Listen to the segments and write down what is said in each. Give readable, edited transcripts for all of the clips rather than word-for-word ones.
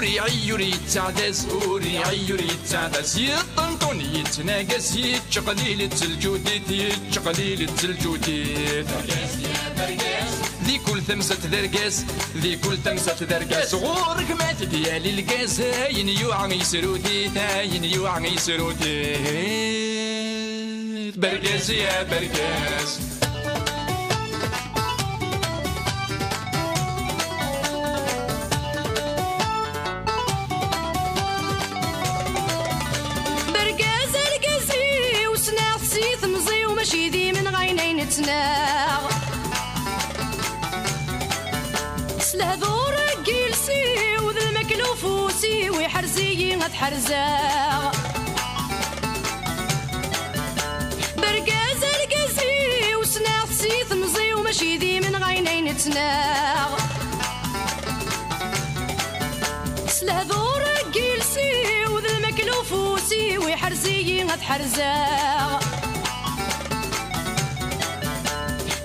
وري عيوري تعدس وري عيوري تعدس يطنطون يتناقص يتشقليل التلجوديت يتشقليل التلجوديت ذي كل ثمسة درقاس ذي كل ثمسة درقاس غورك مات ديالي القاس هاين يوعى يسروديت هاين يوعى يسروديت برقاس يا برقاس سلهذور جيلسي وذا المكلوفوسي ويحرزي غتحرزا برقاز القزي وسناغ سيث مزي وماشي ذي من غينين تناغ سلهذور جيلسي وذا المكلوفوسي ويحرزي غتحرزا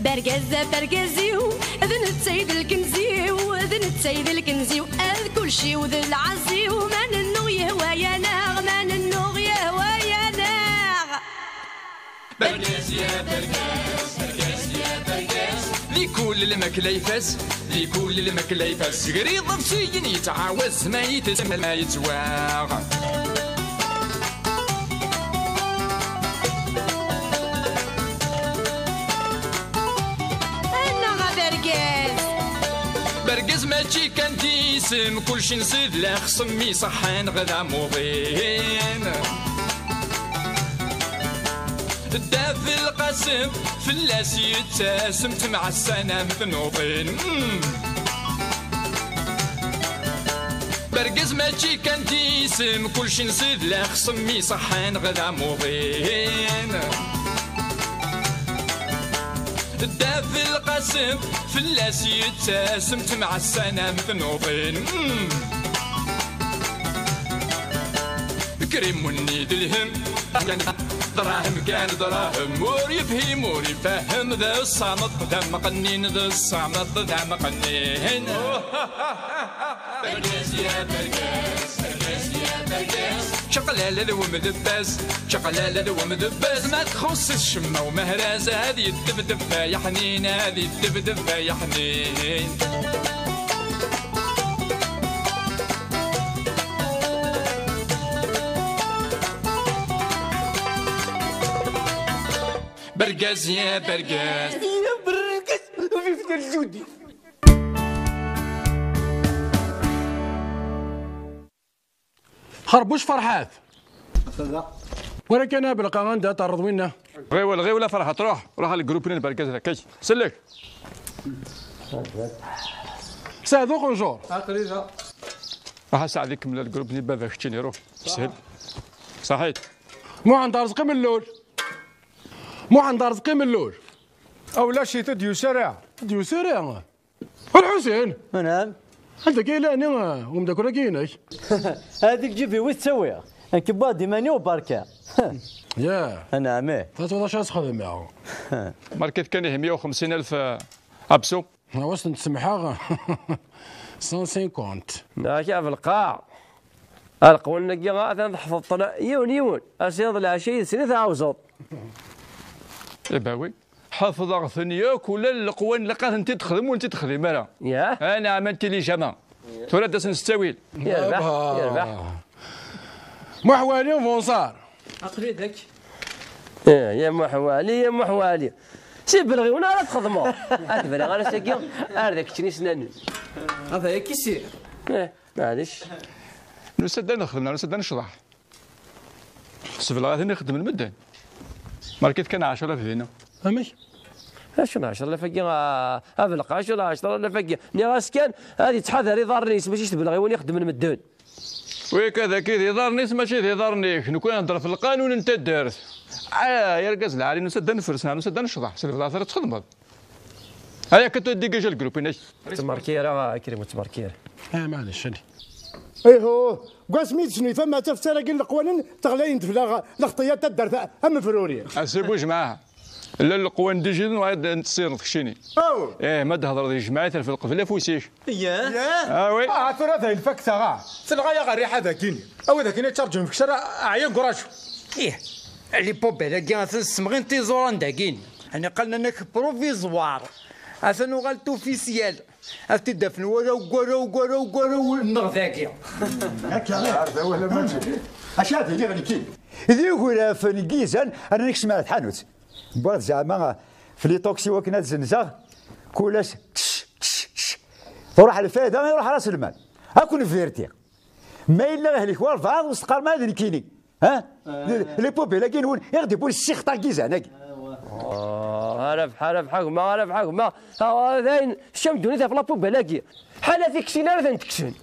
برقزة برقزيو اذن السيد الكنزيو اذن السيد الكنزيو اذ كل شي وذ العزيو من النوغ يهوى يا ناغ من النوغ يهوى يا ناغ برقاز يا برقاز برقاز يا برقاز ذي كل المكلا يفاس ذي كل المكلا يفاس قريض بسيين يتعاوز ما يتسمى ما يتواغ برقز ماشي كان تيسم كلشي نسيد لا خصمي صحان غدا موضين الدافي القاسم فلاس يتسم تمع السنة مثنوطين برقز ماشي كان تيسم كلشي نسيد لا خصمي صحان غدا موضين الدافي القاسم فلاس يتسم تمع السنة مثنوطين كريم ونيد الهم دراهم كان دراهم ور يفهم ور يفهم ذا الصامت ذا مقنين ذا الصامت ذا مقنين برقاس يا برقاس برقاس يا برقاس شقلالة ومدباز شقلالة ومدباز ما تخص الشمة ومهرازة هذه الدبدب يا حنين هذه الدبدب يا حنين برقاز يا برقاز يا برقاز وفي الجودي خربوش فرحات ولكن انا بالقران دا تعرض وينا غير ولا فرحه روح على الجروبين البركاز هكاك سلك ساعدو خنجور راح اساعدك من الجروب اللي بابا كتشيني روح سهل صحيت مو عند رزقي من اللول مو عند رزقي من اللول او لا شي تديو سريع ديو سيريا الحسين نعم انت كاين ومدا كنا كايناش هذيك جيبي وين تسويها انكبادي ماني وبركه يا نعم تاتو واش خدم معاهم ماركت كان يهم 150,000 ابسو واش نسمحها 150 لا شاف القاع القونا كي نحفظ يون اسيض العشي سنه عاوزط باوي حافظ غثنياك ولا القوان لقات انت تخدم وانت تخدم انا ياه انا عملت لي جماعه تولى داس نستويل يربح محوالي وفونصار عقلي ذاك يا محوالي سي بلغي وانا لا تخدموا اتبلغ انا ساكي هذاك تشني سنان هذا يا كيسير معليش نسد نخدم نسد نشرح سبلا غادي نخدم المدن ماركت كان 10 في هنا فهمتي شنو 10 فكي افلق 10 فكي ني غاسكان هذه تحضر يضار نيس ماشي تبلغي وين يخدم المدن وكذا كذا يضار نيس ماشي يضار نيك نكون نهضر في القانون انت دارت يا ركز العالي نسد نفرس نسد نشرح سير بلاصه تخدم هيا كنتو ديجاج الجروب ناش تماركيره كريم تماركيره معليش هادي ايهو قاسميت شنو فما تفسير قال القوانين تغلين في الاغطيه تدار ام فروريه اسيبوش معاها لا القوان دي جدن وعاد نتصير تخشيني ما تهضر ديك الجماعه في القفله فوسيش وي ثرى ذا الفكتة غا تلغايا غير ريحة ذاكيني أو ذاكيني ترجم في شارع أعيان قراشو اللي بوبيلا كاع تسمغين تيزوران داكين انا قالنا انك بروفيزوار اثنو غالت اوفيسيال اتدفن ولا النغذاكي هكا عارفه ولا ما اش هذا اللي غنكين ذي يقول فنقيزان انا نكش مع حانوت بعد زعما في لي توكسي وكنا تزنزغ كولاش تروح على الفايده يروح راس المال اكون فيرتي ما الا اهلك والفاض وسقال ما ذنكيني ها لي بوبيلا كينون يغدي بول السيخ تاع كيزانك عرف حكم عرف حكم هذين الشمدوني في لابو بلاكي حاله فيك شي نار تكشن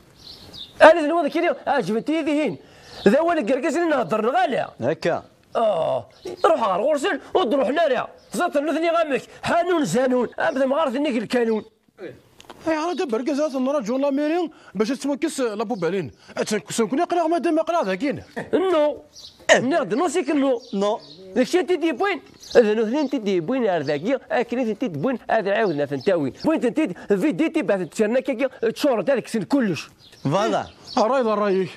انا نوض كيري عجبتي ذهين ذا هو الكركس اللي نهضر غالي هكا روح على غرسل وتروح لنا زات نثني غامك حانون زانون ابدا ما عرفت انك الكانون انا دابا ركزات نراجعوا لاميريون باش تمكس لابو بالين تنكون يقرا مادام يقرا ذاكين نو نقدر نوصيك نو داكشي تيدي بوين هذا اثنين تيدي بوين ذاكي اكلي تيدي بوين هذا عاودنا فنتاوي بوين تيدي فيديتي بعد تشرنا كي تشور هذاك سن كلش فوالا رايد رايك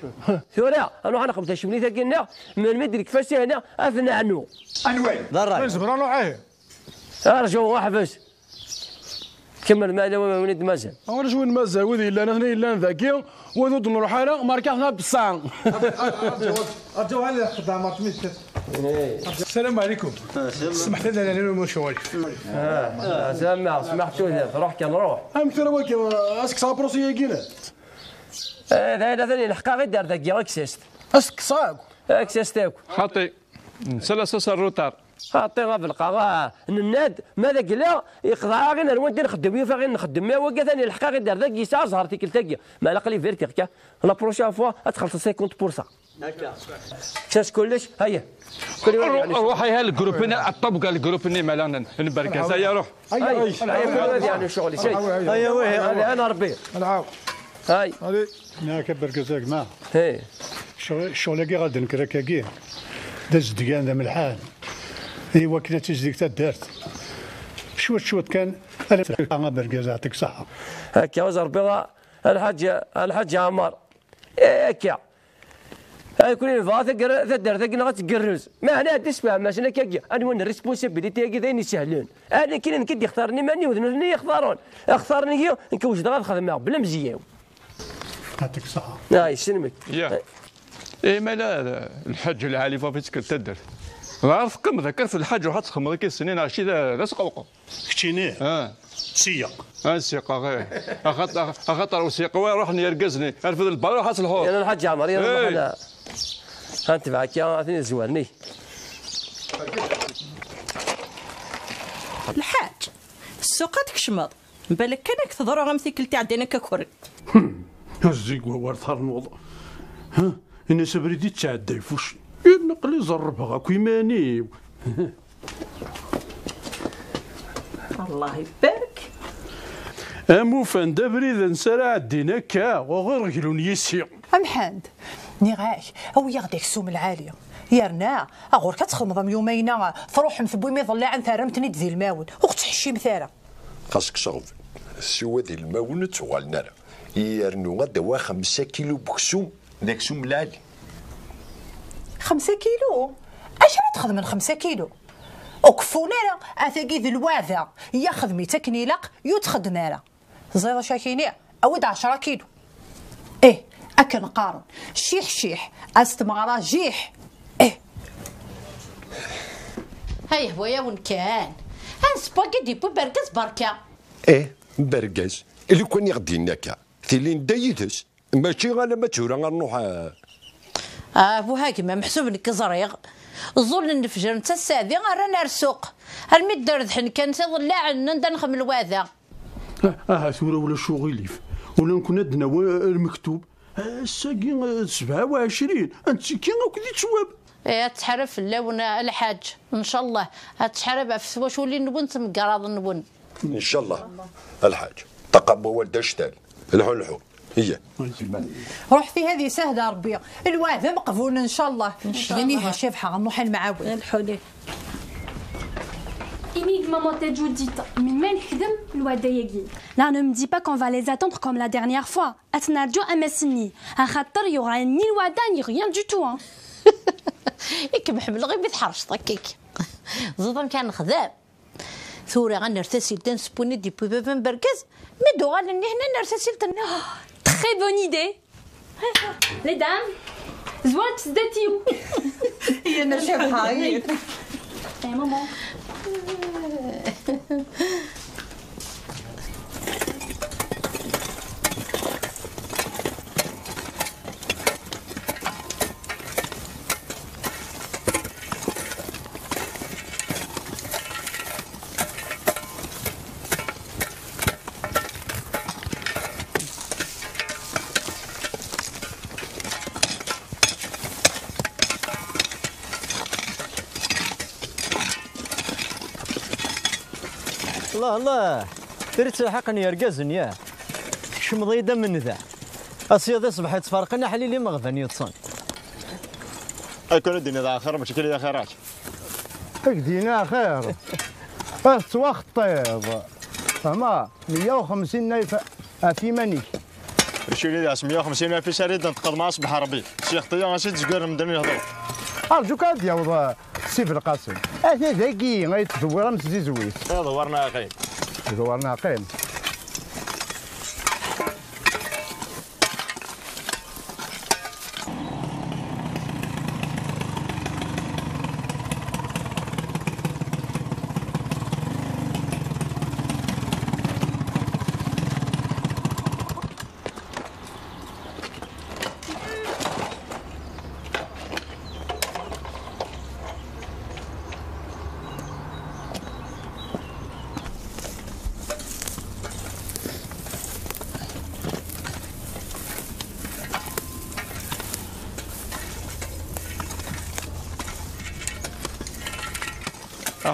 ثورا انا نقبت شمني ذاكينا من مدرك فاش هنا اثنا عنو انوي ضرر زبرانو عيه ارجو واحد بس كمل ما وليد مازال انا شوين مازال وذي الا انا هنا الا ذاكي وذود نروح انا ماركاحنا بالصان ارجو على الخدامه تميت السلام عليكم سمحت لنا نعملوا مشوار سمحتوا لي روح كان نروح امثل وكي اسك صابروسيه كينا هذا ثاني الحقا غير دار ذاك اكسست اسك صاك اكسست تاعك خاطي نسلس الروتار خاطي غافلقا الناد ماذا قلا يقضى غير نروح نخدم فيها غير نخدم ما وكا ثاني الحقا غير دار ذاك يسا زهر تيك تاكي ما لقى لي فيرتي هكا لا بروشين فوا تخلص 50% هكا كاش كلش هيا روح هيا الجروب هنا الطبقه الجروب هنا مالا نبارك هيا روح هيا يعني شغلي شيء هيا وي انا ربي نعاود هاي هذه كبر كزاك ما هي الشغل كي غادي نكرا كي داز ديان ذا ملحان ايوا كنا تجديك تدارت شوت كان انا بركاز يعطيك صحه هكا وزر بيضاء الحاج عمار هكا هاي كل فات تدار ثقنا غتقرز ما انا تسمع ماشي كاكيا انا وين الريسبونسابيلتي كي ذين يسهلون انا كاين نكد يختارني ماني وذني يختارون اختارني نكوج دغا نخدم بلا مزيان يعطيك الصحه هاي سلمك ما لا الحج العالي فاش تدار عارف كم ذكر في الحج وحط تخمر كي السنين عشي ذا سقوقو كتيني سيق سيقا غير اخاطر وسيق وين روح يرقزني ارفد البال وحاس الحوض انا الحاج عمر يلا انا انت معك يا ثاني زوارني الحاج السوق تكشمض بالك كانك تضرو غمثيك تاع عندنا ككوري الزيق ورثار نوض ها انا سبريدي تعدى فوش نقلي زربها كيماني الله يبارك امو فان دبري ذا نسرع الدين هكا وغير رجلون يسيق محمد نغاش او ياخدك السوم العاليه يرنا اغور كتخدم يومين تروح مثبوي ما يضل عن ثرمتني ذي الماون وتحشي مثاله خاصك صوف سوا ذي الماون تغالنا يرنو غدا 5 كيلو بكسوم ذاك سوم العالي 5 كيلو اش تخدم من 5 كيلو وكفونا اثاقي ذي الواذا ياخذ 200 كنيلق يتخدم انا زيرو شاكيني اود 10 كيلو اكل قارن شيح استمغرا جيح هيا هو يا وين كان سباغيتي بركز بركه بركز اللي كان يغدي هناك ثيلين دايدس ماشي غالا ما تورا غنروح بو هاكما محسوب لك زريغ الظل النفجر نتا الساعدي رانا السوق الميد دردحن كان تضلع عنا نخدم الواذا ثورة ولا شغيليف ولا نكون عندنا المكتوب الساقي 27 انت كي كي تواب تحرف اللون الحاج ان شاء الله تحرف في واش ولي نبون تمقراض نبون ان شاء الله الحاج تقبل والد اشتال الحل هي روح في هذه سهله ربي الواذا مقبول ان شاء الله غنيها شافحه غنروح المعاون الحولي Oui, maman t'a Judith, mais même خدم الوعدة يجي. Là, ne me dis pas qu'on va les attendre comme la dernière fois. أتنرجو أمسني. خاطر يغني الوعدة ni rien du tout. Hein. إيك محمل غير بيتحرش طكيك. زوضم كان خذاب. ثورة غنرتسل تنسبوني دي بوبابن بركز. مدو غالني هنا نرتسل تنا. Très bonne idée. Les dames, زوال تسداتيو. هي نشوفها هي. Eh maman. الله الله درت حقني يرقزن يا شو مضيدة من ذا أصياد أصبح تفرقنا حليلي مغفن يتصن أكون الدنيا ذا آخر مشكلة ذا خيرات دينا خير بس وقت طيب فما 150 ألف في مني شو اللي ذا 150 ألف شريد نتقض مع أصبح عربي شيخ طيان شد زقر مدني هذا أرجوك هاد يا سيف القاسم هذا ذكي غيتزور مسزي زويت دورنا قيم دورنا قيم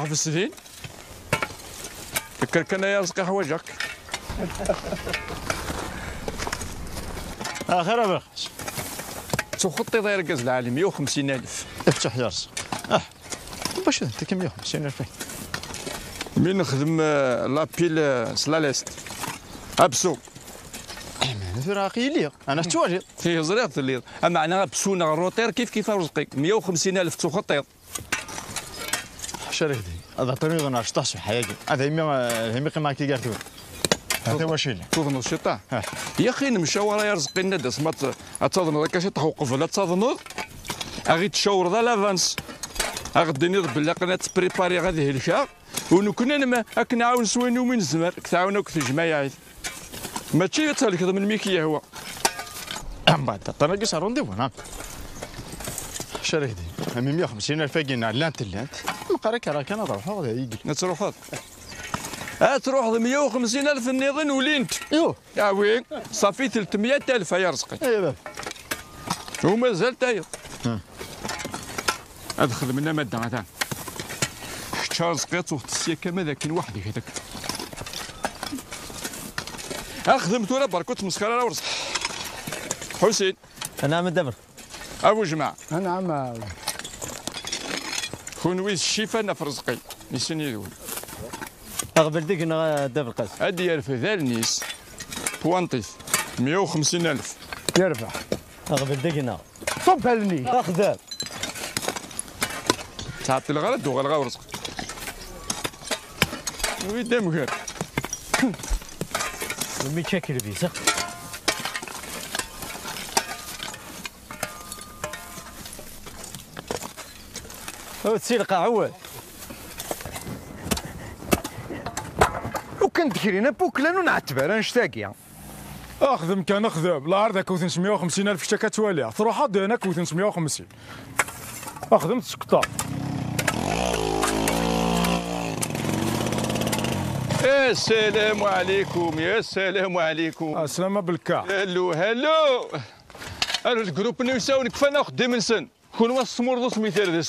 في السفين فكر كان يرزق حواجك آخر أبرخش شو خطي ضير قز العالم 150 ألف افتح يرزق باش انت كم 150 ألف من نخدم لابيل سلاليست أبسو فراقي لي انا شتواجد هي زريط اللي اما انا بسونا الروتير كيف رزقك 150 ألف تخطيط شريدي هذا طريق انا شطاش في حياتي هذا يمي قيمه كي قالت هذا واش اللي تظن الشطاح يا اخي نمشى ورا يرزق الندس ما تظن ذاك شي توقف لا تظن اغي تشاور ذا لافانس غدي نضرب بلا قناه بريباري غادي هلكا ونكون راك نعاون سوينو من الزمر تعاونوك في الجماعه ماشي تهلك من ميكيه هو من بعد طريق رونديفو نعم شريدي 150 ألف جنيه لانت مقارك راك انا نروح هذا يجي تروح تروح 150 ألف النظن ولينت يوه يا وين صافي 300 ألف يا رزقي ايوا ومازال تاير ادخل منا ماده هذا شارز قيت وقت السيكه ماذا كاين وحدي هذاك خدمت ولا برك كنت مسخره على ورزق حسين انا من دبر ابو جماعه انا عم خونويز الشيفه في رزقي نسيني يقول اقبل ديك دبر قاس هادي يرفع ذا النيس بوانطيف 150 ألف يربح اقبل ديك صب هالني اخذ تعطي الغلط وغلغا ورزق ويدام غير متشكر بيسا وتسيلقى عوال وكنت كرينا بوكلان ونعتبر نشتاقيا اخذ كان اخذ لا عرضك 150 ألف شتا كتوالي تروح حد هناك 150 اخذ تسكطا يا السلام عليكم يا السلام عليكم السلام بالكا هلو الجروب نساو كفانا خدام نسن كون واسمور دوس مثال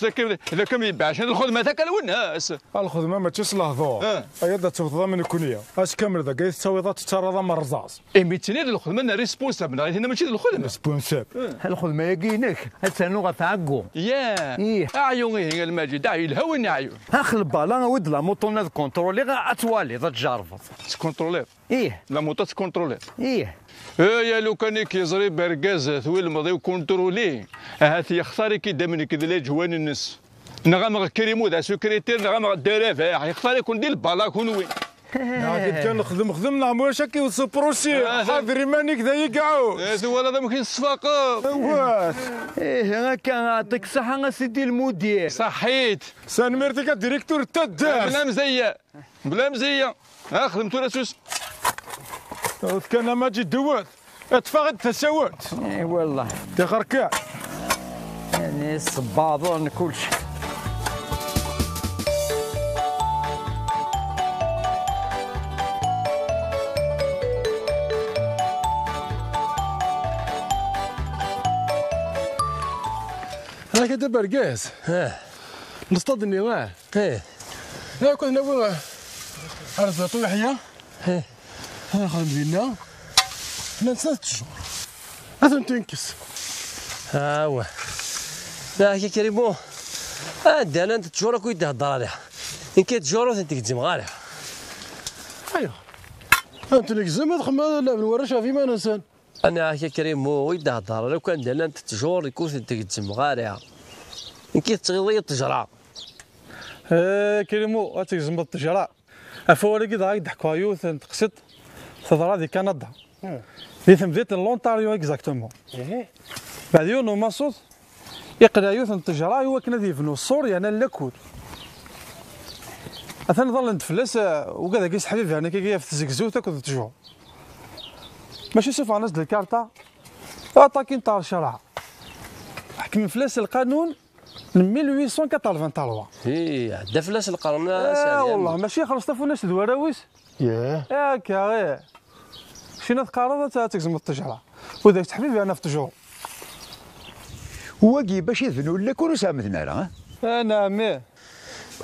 اذا كان يباعش الخدمه تاع الناس الخدمه ما تشس لهضور ايضا تفضل من كونيه اش كامل ذا قايس تساويضات ترى من الرصاص ميتني الخدمه انا ريسبونسابل هنا ماشي الخدمه ريسبونسابل الخدمه ياكينك هتسانو غتعقو ايه عيون غير المجد الهوى عيون اخ البالا ود لا موطو كونترولي غاتوالي تجرفط تكونترولي ايه لا موطو تكونترولي ايه يا لو كان كيزري بركاز ثويل الماضي وكونترولي هاتي يختاري كي دامن كذا جوان الناس نغام كريمو دا سكرتير نغام الدرافع يختار يكون ديال البالا كون وين كان نخدم نعمل شكي وسبروسي حاضري مانيك ذا يقعو هذا ولا ما كاين الصفاقه واه ايه كان نعطيك صحه سيدي المدير صحيت سنمرتك الديريكتور تاع بلا مزيه بلا مزيه خدمتو راسوس كان ما تجي دوات اتفاقد تساوات اي والله تخركع يعني الصباطون كلشي راك دابا ركاز نصطاد النواه لا كنا ناوي عرفت طويحيه انا خدم بينا حنا ثلاث شهور اثن تنكس واه لا يا كريمو انا انت تجورك ويدي هضر عليها ان كي تجورو انت تكتم غالي ايوا انت اللي كزم تخمم لا بالورش في ما نسان انا يا كريمو ويدي هضر لو كان دانا انت تجور يكون انت تكتم غالي ان كي تغيض تجرى كريمو تكزم التجرى افوري كذا يضحكوا يوث تقصد تضرا دي كندا في تمديت لونتاريو اكزاكتومون بعد يونو ماسوط يقرا يوث التجرى هو كنا ديفنو سوريا انا لاكود اثنا ظل نتفلس وكذا كيس حبيبي انا كي في تزكزو تاكل تجو ماشي سوف ناس الكارتا اتاكين طار الشرع حكم فلاس القانون من 1883 ايه عدا فلاس القانون والله ماشي خلصت فناش دواراويس ياك غير شنو تقارض تكزم التجرة وذاك تحبيبي انا في تجور واقي باش يذنوا ولا كونوا سامتنا راه نعم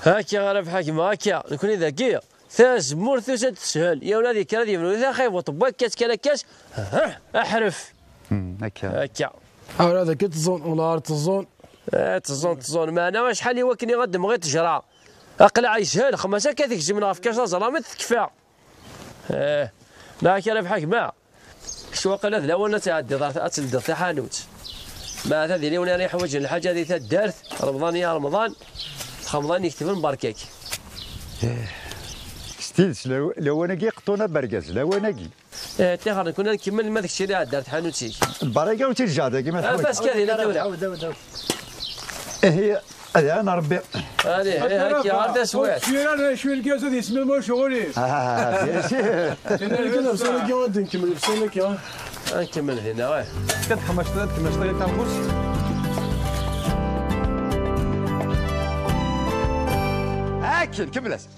هاكا غير بحكم هاكا نكون ذكيه ثاز مرثوس تسهل يا ولادي كرا ديالو اذا خايف وطباك كاس كلا كاس احرف هاكا هذا كي تظن ولا تظن تظن معنا شحال يوكني غدم غير تجرى اقلع يسهل خمسه كتكزم في كاس زرامت تكفى لا كان بحكمه شو قال هذا الاول تعدي تلدر تاع حانوت ما هذا اللي وانا يحوج الحاجه هذه تاع الدارت رمضان يا رمضان رمضان يكتب المباركاك ستيلس لو انا كي قطونا بركاز لو انا كي تيخر كنا نكمل ما داكشي اللي دارت حانوتي البركه وترجع كيما تحوج بس كذا لا هي هذا انا ربي هذه هاكي هذا سويت شويه الكاس هذه اسمه ما شغلي كنا بسالك يا ولد نكمل بسالك يا نكمل هنا واه كنت حماشت كنخص هاكل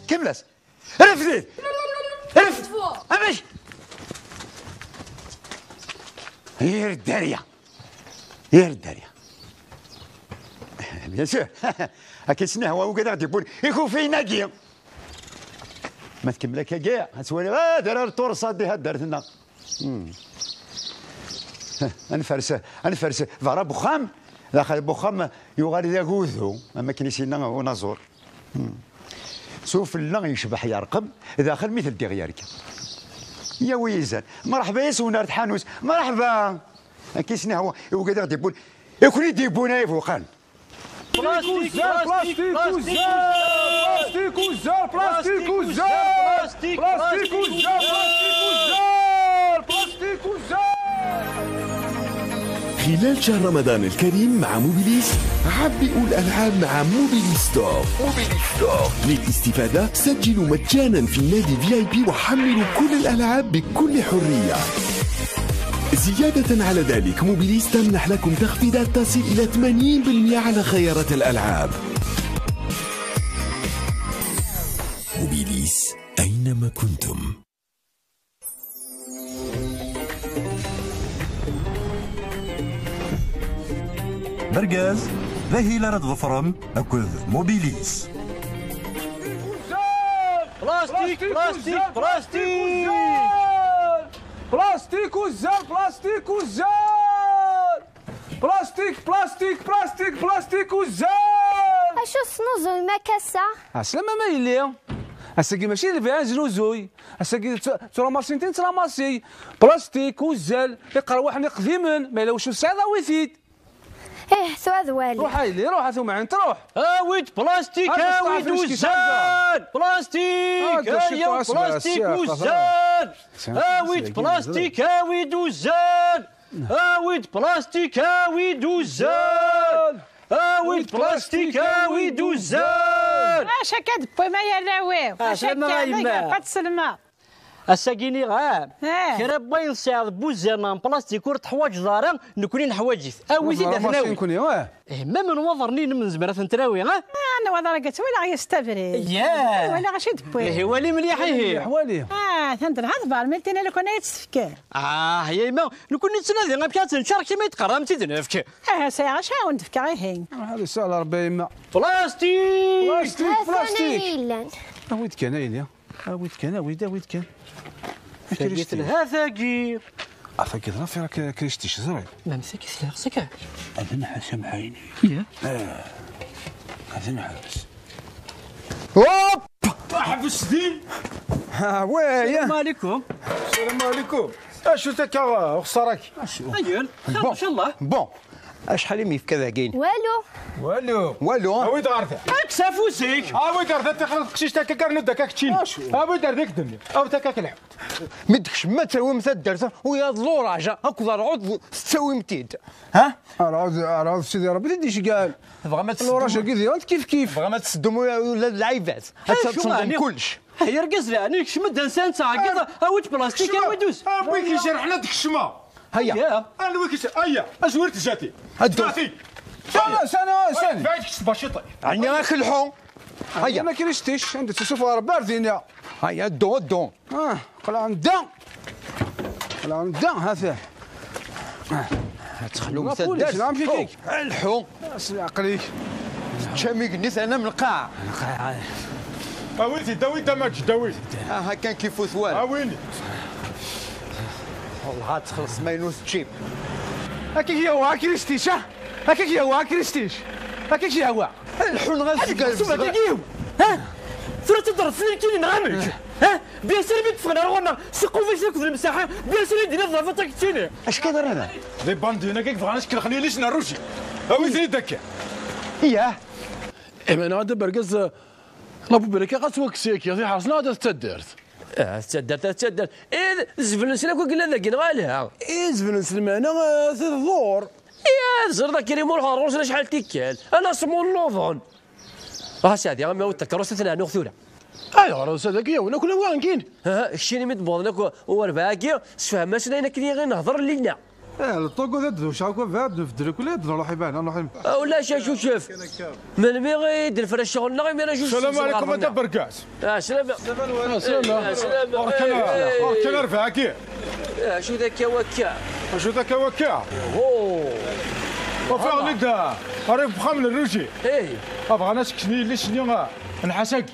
كملاس رفدي رفد امشي يا الداريه بيان سور هاكي سنه هو وكذا غادي يقول يكون في ناقيه ما تكمل لك كاع تسولي دار الطرصه دي هاد دارت لنا انفرس فارا بخام داخل بخام يغالي ذا غوثو اما كنيسينا ونازور سوف اللغ يشبح يرقم داخل مثل دغيارك يا ويزان مرحبا يا سونار حانوس مرحبا كيسنا هو وكذا غادي يقول يكون يديبونا فوقان خلال شهر رمضان الكريم مع موبيليس عبئوا الألعاب مع موبيليس ستور. للاستفادة سجلوا مجانا في النادي VIP وحملوا كل الألعاب بكل حرية. زيادة على ذلك موبيليس تمنح لكم تخفيضات تصل إلى 80% على خيارات الألعاب. موبيليس أينما كنتم. برقاز ذهي لرد ظفرم أكد موبيليس. بلاستيك بلاستيك بلاستيك بلاستيك والزال بلاستيك والزال بلاستيك بلاستيك بلاستيك بلاستيك والزال. اشو سنوزوي ما كاسة؟ عسلامة ما يلي اساكي ماشي اللي فيها زنوزوي اساكي تراماسي انت تراماسي بلاستيك والزال يقرا واحد قديما ما يلاوش السعاده ويفيد. ايه ثواد والي روح هايلي روح ثم انت روح. اويد بلاستيك اويد والزال بلاستيك هيا بلاستيك والزال اويد بلاستيك اويد والزال اويد بلاستيك اويد والزال اويد بلاستيك اويد والزال. اش هكا دبي ما يراويو اش هكا قد سلمى الساكيني غاب كرا بغا يصعد بوزامان بلاستيك ورد حوايج دارا نكوني نحوايجيت اويدي دافناوي نكوني واه ما من وضرني من زمرة تنتراوي انا وضر قلت ولا غيستبري ياه ولا غاشي دبي هو اللي مليح هي حوالي تندر هضبر ملتنا لو كنا يتفكر هي ما نكون نتسنى غير كانت نشارك ما يتقرا تنفك ساعه شحال ندفك غير هي هذا سهل ربي يما. بلاستيك بلاستيك بلاستيك ويد كان ايليا ويد كان ويد كان فاقيت لها ثاقير فاقيت لها في راك كريشتي شزري ما مسكت لها خصك هذا نحس معايني يا هذا نحس هوب حبس دين ها ويا السلام عليكم. السلام عليكم. اشو تكا خسارك ايون ان شاء الله. بون شحال يمي في كذا كاين والو ويد غارثه كسافوسيك ويد غارثه تقرا تقشيش تاكا كارنو داك تشين ويد غارثك دمي او تاكا كالعود مدكش ما تسوي مثل ويا الوراجه هاكو العود تسوي متيد العود سيدي ربي تديش قال بغا ما تسدو الوراجه كيف كيف بغا ما تسدو ولا العيبات تصدم كلش هي ركز لي شمد انسان ساعه اويت بلاستيك ويدوز بغيت يشرحنا ديك الشما هيا انا ويك هيا اش ورت جاتي جاتي سنه بعد باشيطي عندي غير خلحو هيا ما كريشتيش عندك تشوف باردين يا هيا الدون قلع ندان هذا تخلو مسدس نعم فيك الحو اسمع عقليك شامي قنيت انا من القاع ويلتي داويت ماكش داويت هكا كيف ثوال ويني والله تخلص ما ينوس تشيب هكاك يا وا كريستيش هكاك يا وا كريستيش هكاك يا وا الحون غازي ثم تجيو ثم تضرب فليتين نغمك بيان سير بيت فغنا رونا سقو في سيكو في المساحه بيان سير يدينا ضربه تاكتيني اش كيدير انا دي باندي هنا كيف بغا نشكل خليني ليش نروشي ويلتي داك اياه انا هذا بركز لابو بركه غتوك سيك يا حرصنا هذا تدرت تدرت زفن نسلك وقلنا ذاك نغالها زفن سلمانه الظهور يا زردا كريم الهروس شحال تيكال انا سمو اللوفون سادي غا ما تكروس ثنا نغثوله ايوا راه هذاك يا ونا كنا وانكين الشيني متبوضنك ورباكي سفهم سنين كني غير نهضر لينا الطوق ذا دو شاكو فاد نفدرك ولا نروح يبان نروح ولا شوف من مي غير الفرش شغلنا غير انا جوج السلام عليكم انت بركاس سلام كان رفعك شو ذاك وكا اوه وفاغ ندا عرف بخمل الرجي ابغى ناس كشني لي شنو نحسك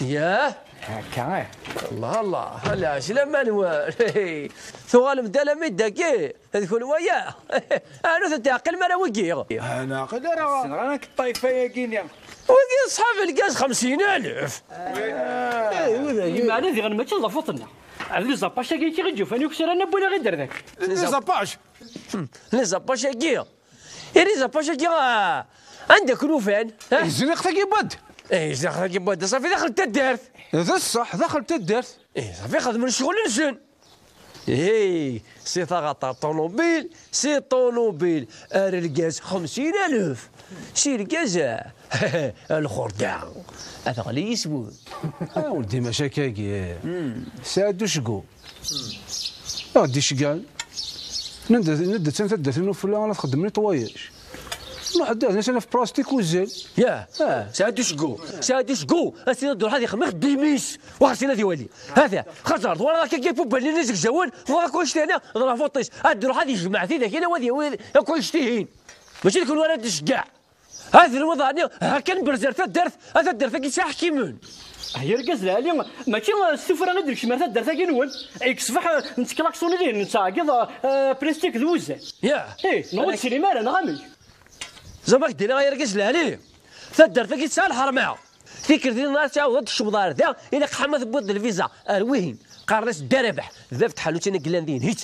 ياه هكا الله هلا سلام نوار ثوالم دالا مداكي هذكون وياه انا تعقل ما انا وقيغ انا قدر انا كطايفه يا كينيا وقي صحاب الكاس 50,000 معنا ذي غنمشي لفوطنا عندي زاباش كي كيجيو فاني كسر انا بولا غير ذاك لي زاباش كي لي زاباش كي عندك روفان زنقتك يبد زنقتك يبد صافي دخلت الدارت هذا الصح دخلت الدارت صافي خدم الشغل نسن سي ثغطة طونوبيل سي طونوبيل الكاز 50,000 سي الكاز الخردة هذا غالي يسود ولدي مشاكاكي سادو شكو غادي شكال ندت سنة تدات فلا ولا تخدمني طواياج نروح داز انا في بلاستيك وزال ياه سادو شكو اسينا الدور هذه ما خديميش وخسينا ديوالي هذا خسرت ولا كيبو بالي نزك زوال ولا كلش انا ضرب فوطيش الدور هذه جمعتي ذاك انا وهذه كلش تهين ماشي تكون ولا تشكاع هذا الوضعني هكا برزر تدرت هذا الدرت كي حكيمون هي ركز العالي ماشي السفره غير شي مرات درتها كي نول يكسفح نتكلاكسوني ليه نتاعكض بلاستيك ذوزه يا ايه نوض سينما انا غامي زعما كدير غير ركز العالي تدرت كي تسال حرمها فكرت النار تعاود الشمضار ذا الى قحمه بود الفيزا الوين قارناش الدربح ذا فتح له تينا قلاندين هيت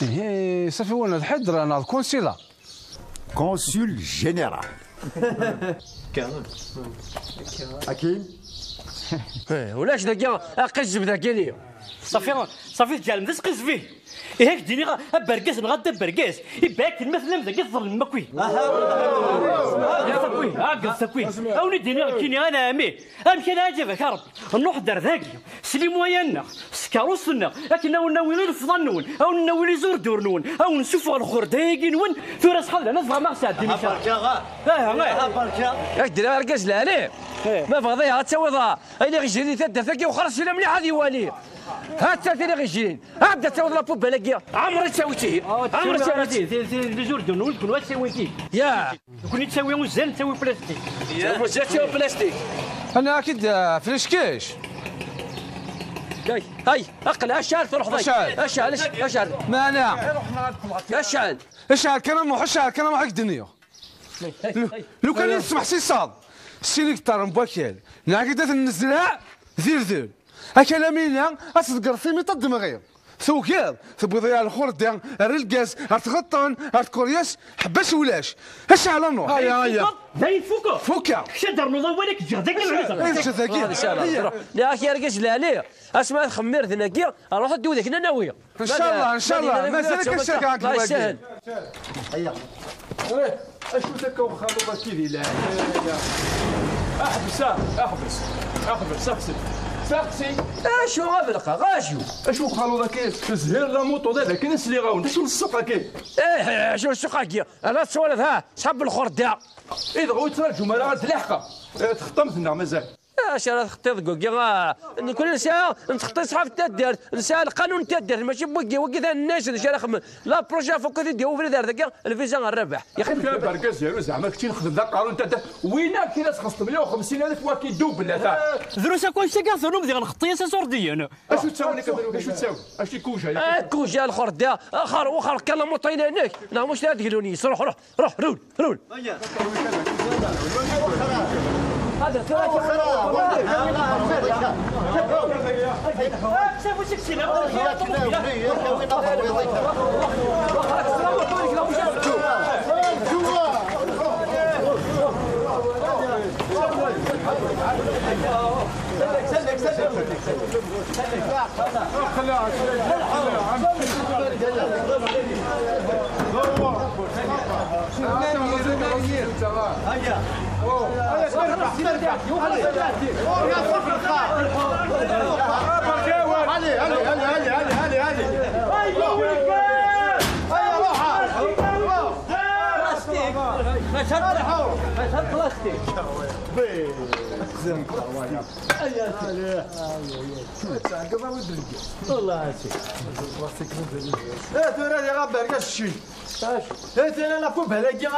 ايه صافي وانا الحضر انا الكونسيلا كونسول جينيرال اكيد ولاش ذاك قزب ذاك لي صافي تجعل مدس قز فيه هيك ديني برقاس نغدا برقاس يباك المثل ذاك يظل مكوي سكوي اوني ديني كيني انا امي امشي انا عجبك يا ربي نروح دار ذاكي سليم ويانا سكاروسنا لكن ناوي غير فضنون او ناوي لي زور دورنون او نشوفوا الاخر دايقين وين ثورة صحاب انا فما ساعد ديني ياك دير رقاس لا عليه ما فاضيها تسوضها انا غيجري تدر ذاك وخرج لنا مليح هذه والي هات ثاني غيجرين ابدا تسوض لابوب بلاكيا عمري تسويتيه عمري تسويتيه لي زور دورنون كون واش تسويتيه يا كون تسوي وزان تسوي بلاستيك تسوي بلاستيك انا اكيد في الشكاش هاي اقلع اشعل تروح ضيق اشعل ما انا اشعل كلام وحشعل كلام حق الدنيا لو كان يسمح سي صاد السيليكتر مباكل نعقدت النزلاع ذير كلامينا اصدقر سيميطا الدماغير ثوكيض تبغي على الخردة الرلقاس ارتغطن ارتكورياس حباش ولاش اش على النور هيا زي فوكا شدر نضوالك جهدك ايش ذاكي يا اخي رقاش لاليه اسمع خمير ذناكيا اروح ادو ذاك ناويه ان شاء الله مازالك الشركه عندك الله يسهل هيا اشو تكون خلوبه كذي لا احبس ساقسي اشو غابلقه غاشو اشو خلوبه كيف زهير لا موطو ذا كاين نسلي غاون شو السوق كيف شو السوق كي انا تصولت ها صحاب الخردة اذا غوت ترجم انا تلحقه تخطمتنا مازال اش راه تخطيط كوكي كل ساعه نتخطي صحاب التدار نسال القانون التدار ماشي بوكي وكذا الناس اللي شارخ لا بروجا فوق ديو في دار ذاك الفيزا الربح يا اخي كان بركاز ديالو زعما كنتي نخدم ذا القانون التدار وينك كاين ناس 150,000 واكي دوب لا تاع دروسا كل شيء كاع ديال الخطيه سوردي انا اشو تساوي كبروك اشو تساوي اشي كوجا كوجا الخردة اخر واخر كلام موطين هناك لا مش لا تقولوني روح رول هذا انا لابوب هذاك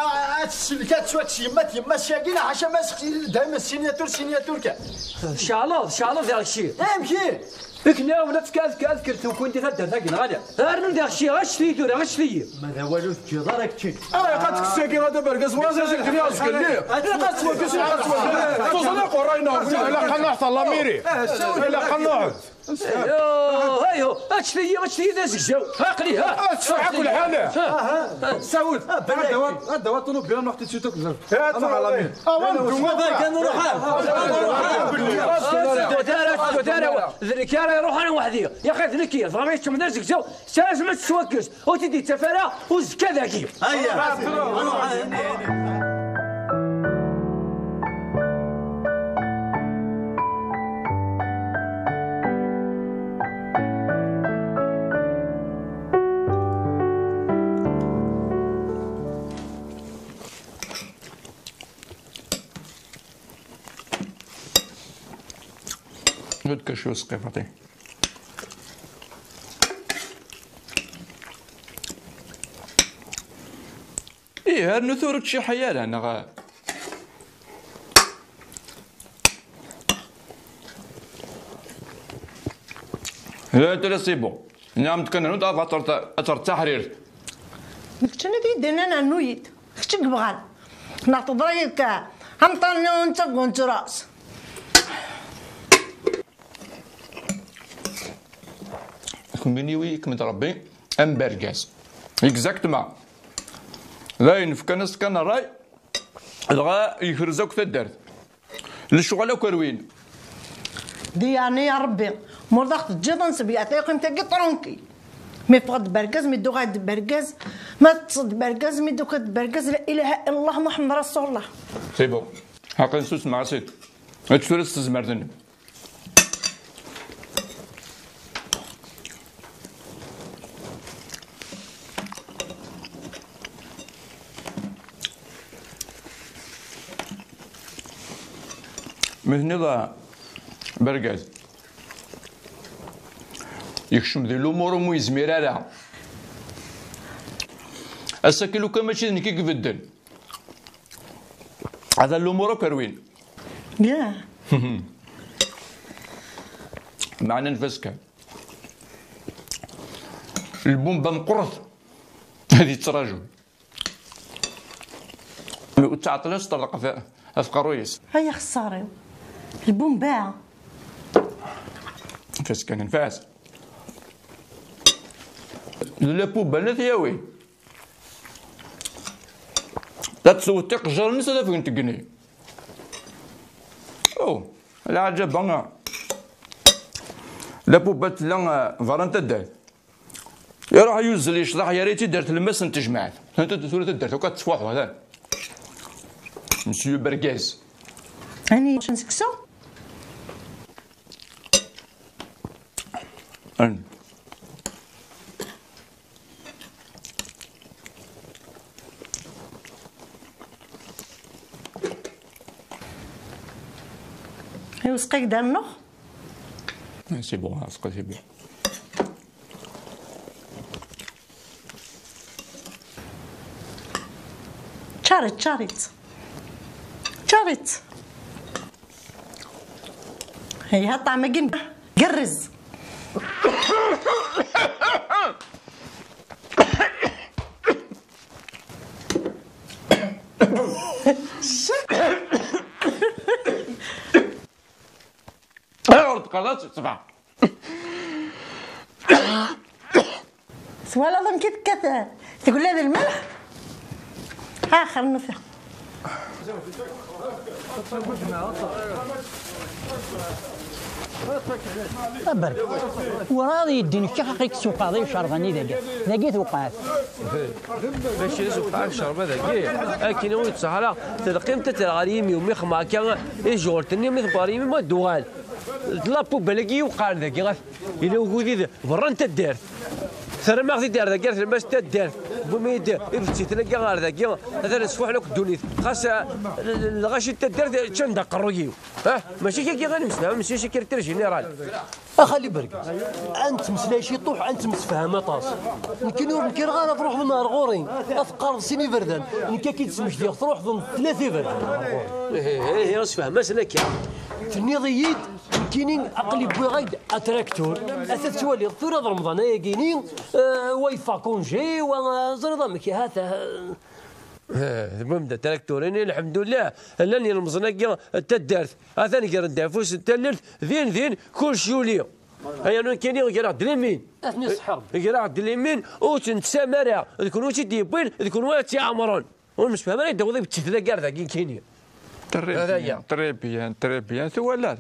السلكات شويه تيما شاكينا حاشا ماسك دائما السينياتور كاع ان شاء الله ذاك الشيء يمكن كنا ولا تكاذكر كنت تدر ذاك غادا ارنو ذاك الشيء غشتي ماذا والو تجي راك تشي قد تساكي هذا بركاز ولا زال كرياس قال لي قد تسوكس توصل قرينا لا قنعت الله ميري لا قنعت ايوه اشتي ذا زكزاو عقلي ها تفعل كل حاله سعود الدواء طلب بيان وقت تشوتك انا على مين كان دارا ذكر يروح انا وحدي يا اخي ذكيه فرامي تشم زكزاو ساز ما تسوكس وتدي تفرا وزكا ذاكي هيا هاد شو سقيفتي ايه هاد نثور شي حيال انا لا انت لا سي بون نعم تكن نوض التحرير كنت ندي دنا نويت كنت بغال نعطي رايك هم طني وانت كنت راس كمبيني ويك من ربي ام برغاز اكزاكتومون لا ينفك ناس كان راي دغا يفرزوك تدرت للشغل كروين دي يعني يا ربي مرضخت جدا سبي اتاقي متاقي طرونكي مي فقد بركز مي دوغا بركز ما تصد بركز مي دوغا بركز لا اله الا الله محمد رسول الله سي بون حقا نسوس مع سيد هتفرس تزمرتني مثل نضا بركز يكشم ذي الامور ومو يزمير على السكيلو كما شي نكي كبدل هذا الامور كروين يا معنا نفسك البومبا مقرط هذه تراجل وتعطلش طرق في قرويس هيا خساري البومبا فاس كان نفاس لا بوبا لا ثياوي لا تسوي تقجر الناس هذا فين تقني او لا عجب لا بوبا لا فارنتا دار يروح يوزل يشطح يا ريتي درت الماس انت جمعت انت تقول درت وكتصفحوا هذا مسيو بركاز هاني واش نسكسو هي وسقيك دار النخ سي بون سقي سي بون شارت هي طعمة جن قرز قررت صباح سؤال اظن كذا تقول لي هذا الملح اخر نفع برك وراضي يديني شحقك سوق هذا يشربني ذاك توقعت باش يسوق الشربه ذاك لكن هو يتصحى تلقيم تتغاليمي ومخما كان يجورتني مثل باريمي ما دوغال لا بوبلاكي وقع ذاك الى وجودي برا انت دارت ثرى ما غادي دار ذاك الباس تدار بوميد يفتي تلقى غير ذاك هذا نسفح لك الدنيا خاص الغاشي تدار تشند قرويو ماشي كي غنمسها ماشي شي كيرتر جينيرال اخلي برك انت مسلاي شي طوح انت مسفهمه طاس يمكن غير تروح من نهار غورين افقر سيني فردان يمكن كي تسمش ديال تروح ضمن ثلاثه فردان هي مسفهمه سلك تنيضيد كاينين عقلي بوي غايد اتراكتور اثاث توالي ثورة رمضان يا كاينين وايفا كونجي وزرضا مكي هذا المهم تراكتورين الحمد لله لاني المزنقه تدارت هذا نقدر ندافوس تللت ذين كل شوليه هيا كاينين غير عند اليمين اثني صحر غير عند اليمين وتنتسامر ذكون واش ديبين ذكون واش يعمرون والمشفى ما يدوي بالتثلا كاع ذاك كاينين تري بيان ثوالات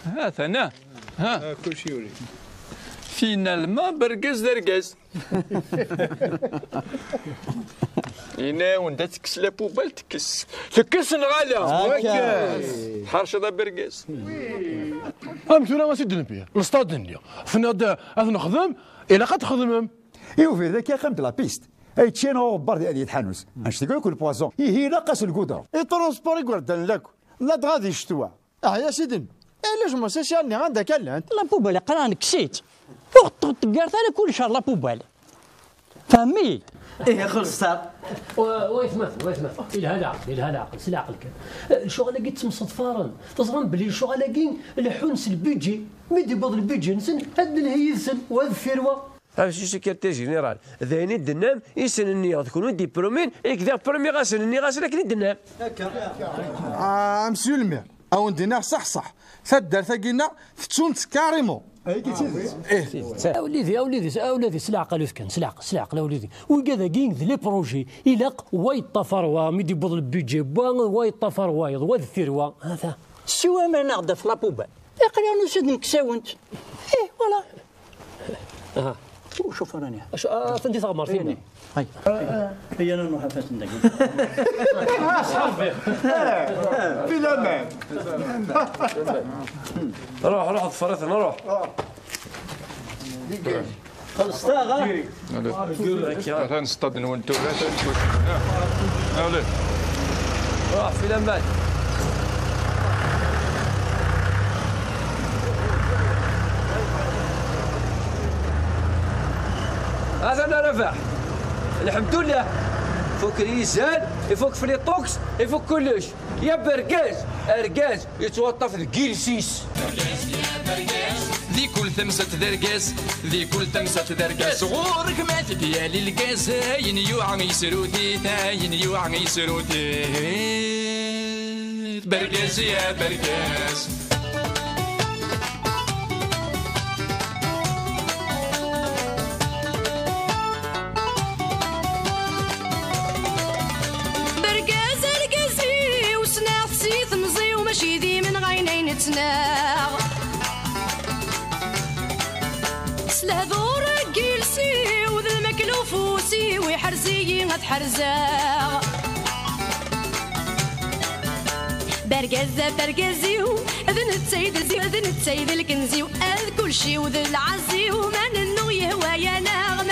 ها ثنا ها كل شيء يوري فينالمون برقز درقز يناون دا تكس لا بوبال تكس نغالا حرش هذا برقز امثله ما سيدنا بيه نصطاد الدنيا فناد نخدم الى قد تخدم ايوا في ذاك يا خمد لا بيست اي تشينو برد هذه تحانوس اش تقول لك البوازون هي ناقص القدره اي ترونسبور يقعد لك لا غادي يشتوى يا سيدي علاش ما سيشالني عندك كلانت لا بوبال قران كسيت وقت تقارت على كل شهر لا بوبال فهمي ايه خلصت ويثمث إلها العقل سلا عقل كان شغل لقيت مصطفارا تظن بلي شغل لقي الحنس البيجي ميدي بعض البيجي نسن هاد الهيسن وهاد الفروه شي سكرتير جينيرال ذاين الدنام يسن النية تكونوا ديبلومين إكذا برومي غاسل النية غاسل لكن الدنام مسيو المير او ندينا صح ثدر ثقينا تتونت كاريمون اوليدي سلا عقل كان سلا عقل اوليدي وكذا كين لي بروجي إلاق وايد طفروا ميدي بوض البيجي وايد طفر وايد واد الثروه هذا سوا ما ناخذ في لابوبال يقرا نسد نكساونت ايه فوالا وشوف راني فندي ثغمر فيني هي انا نروح فاس ندق في الامان روح ضفرتنا روح خلصتها غا نصطاد وانتو لا تنسوش ولد روح في الامان هذا انا رفع الحمد لله فوق ريسان يفوق فليطوكس يفوق كلش يا ارقاز يتوطف الكيلسيس ذي كل ثمسة درقاس غورك ما تديالي القاس هاين يوعى يسرودي برقاس يا برقاس نتناغ سلهذور جيلسي وذا المكلوفوسي ويحرزي غتحرزاغ برقزيو اذن التسيد الكنزي واذ كل شي وذا العزي ومن النو يهوى يا ناغ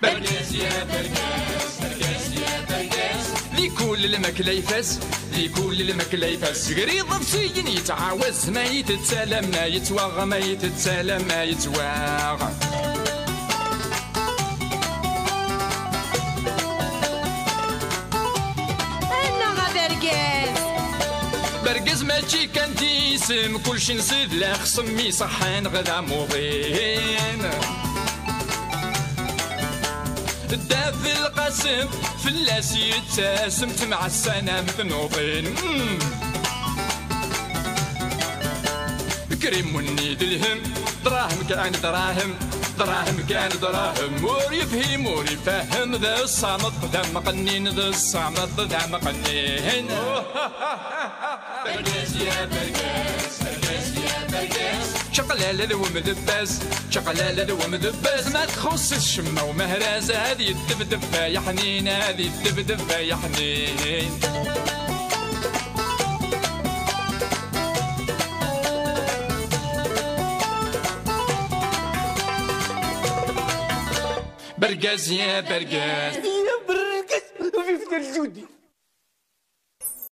برقز يا برقز ذي كل المكلا يفاس قريض بسيين يتعاوز ما يتسالم ما يتواغ برقز ماشي كان ديسم كلشي نسيد لا خصمي صحان غدا موضين دافي القاسم فلاس يتسم مع السنة مثنوطين كريم ونيد الهم دراهم كان دراهم مور يفهم ذا الصامت ذا مقنين برقز يا برقز شقلالة ومدباز ما تخص الشمة ومهراز هذه الدبدبة يا حنين برقز يا برقز وفي فتر الجودي